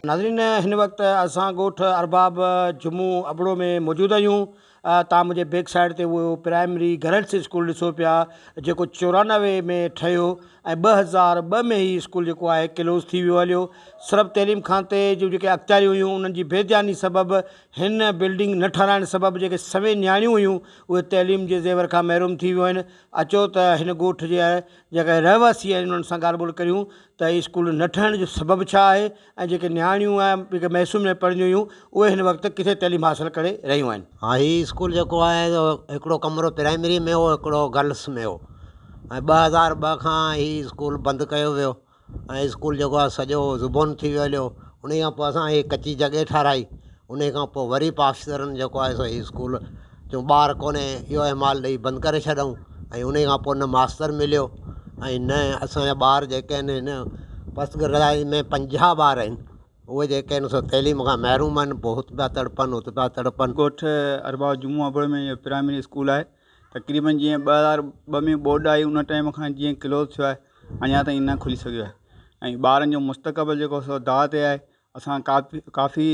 नाज़रीन, हिन वक्त असां ॻोठ अरबाब जम्मू अबड़ो में मौजूद आहियूं। तव्हां मुंहिंजे बैक साइड ते उहो प्राइमरी गर्ल्स स्कूल ॾिसो पिया, जेको 94 में ठहियो ऐं 2002 में ही स्कूल जेको आहे क्लोज़ थी वियो हलियो। सिर्फ़ु तइलीम खाते जूं जेके अख़्तियारियूं हुयूं उन्हनि जी बेध्यानी सबबि, हिन बिल्डिंग न ठाराइण सबबि जेके सवे नियाणियूं हुयूं उहे तइलीम जे ज़ेवर खां महिरूम थी वियूं आहिनि। अचो त हिन ॻोठ जे जेके रहवासी आहिनि उन्हनि सां ॻाल्हि ॿोल करियूं त हीअ स्कूल न ठहण जो सबबु छा आहे ऐं जेके नियाणियूं जेके मैसूर में पढ़ंदियूं हुयूं उहे हिन वक़्तु किथे तइलीम हासिलु करे रहियूं आहिनि। हाँ, ही स्कूल जेको आहे हिकिड़ो कमिरो प्राइमरी में हो, हिकिड़ो गर्ल्स में हो ऐं 2002 खां ही स्कूल बंदि कयो वियो ऐं स्कूल जेको आहे सॼो ज़ुबोन थी वियो हलियो। उन खां पोइ असां हीअ कची जॻह ठाराई। उन खां पोइ वरी पास्टरनि जेको आहे सो ही स्कूल जो ॿार कोन्हे इहो अहमाल ॾेई बंदि करे छॾूं ऐं उन खां पोइ न मास्तर मिलियो ऐं न असांजा ॿार जेके आहिनि हिन पसगराई में 50 ॿार आहिनि उहे जेके आहिनि सो तइलीम खां महिरूम आहिनि। पोइ हुते पिया तड़पनि हुते पिया तड़पनि। ॻोठ अरबाब जम्मू अबड़ में इहो प्राइमरी स्कूल आहे। तक़रीबन जीअं 2002 में बोर्ड आई उन टाइम खां जीअं क्लोज़ थियो आहे अञा ताईं न खुली सघियो आहे ऐं ॿारनि जो मुस्तक़बिल जेको सो दाव ते आहे। असां काफ़ी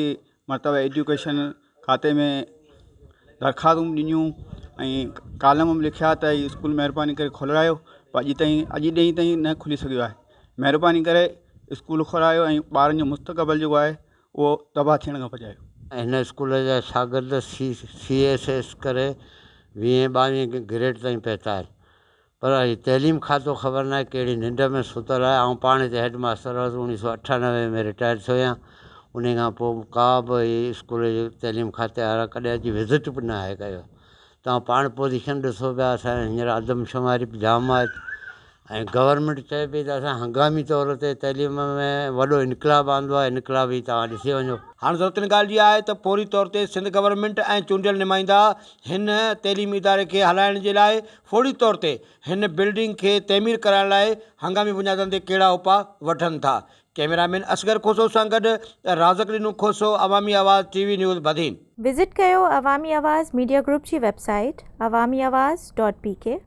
मरतबा एजुकेशन खाते में दरख़्वास्तूं ॾिनियूं ऐं कालम बि लिखिया त हीउ स्कूल महिरबानी करे खोलायो, पर अॼु ॾींहं ताईं न खुली सघियो आहे। महिरबानी करे स्कूल खोलायो ऐं ॿारनि जो मुस्तक़बिल जेको आहे उहो तबाह थियण खां बचायो। हिन स्कूल जा शागिर्द CSS करे 20-22 ग्रेड ताईं पहुता आहिनि, पर ही तइलीम खातो ख़बर न आहे कहिड़ी निंड में सुतल आहे। ऐं पाण हिते हेड मास्टर हुअसि, 1998 में रिटायर थियो आहियां। उन खां पोइ का बि स्कूल जी तइलीम खाते वारा कॾहिं अची विज़िट बि न आहे कयो। तव्हां पाण पोज़ीशन ॾिसो पिया, असांजे हींअर आदमशुमारी बि जाम आहे ऐं गवर्नमेंट चए पई त असां हंगामी तौर ते तइलीम में वॾो इनकलाब आंदो आहे। इनकलाब ई तव्हां ॾिसी वञो। हाणे ज़रूरत इन ॻाल्हि जी आहे त फौरी तौर ते सिंध गवर्नमेंट ऐं चूंडियल नुमाइंदा हिन तइलीमी इदारे खे हलाइण जे लाइ फौरी तौर ते हिन बिल्डिंग खे तइमीर कराइण लाइ हंगामी बुनियादनि ते कहिड़ा उपाउ वठनि था। कैमरामैन असगर खोसो सां गॾु राज़क रीनू खोसो, अवामी आवाज़ TV न्यूज़ बदीन। विज़िट कयो अवामी आवाज़ मीडिया ग्रुप जी वेबसाइट awamiawaz.pk।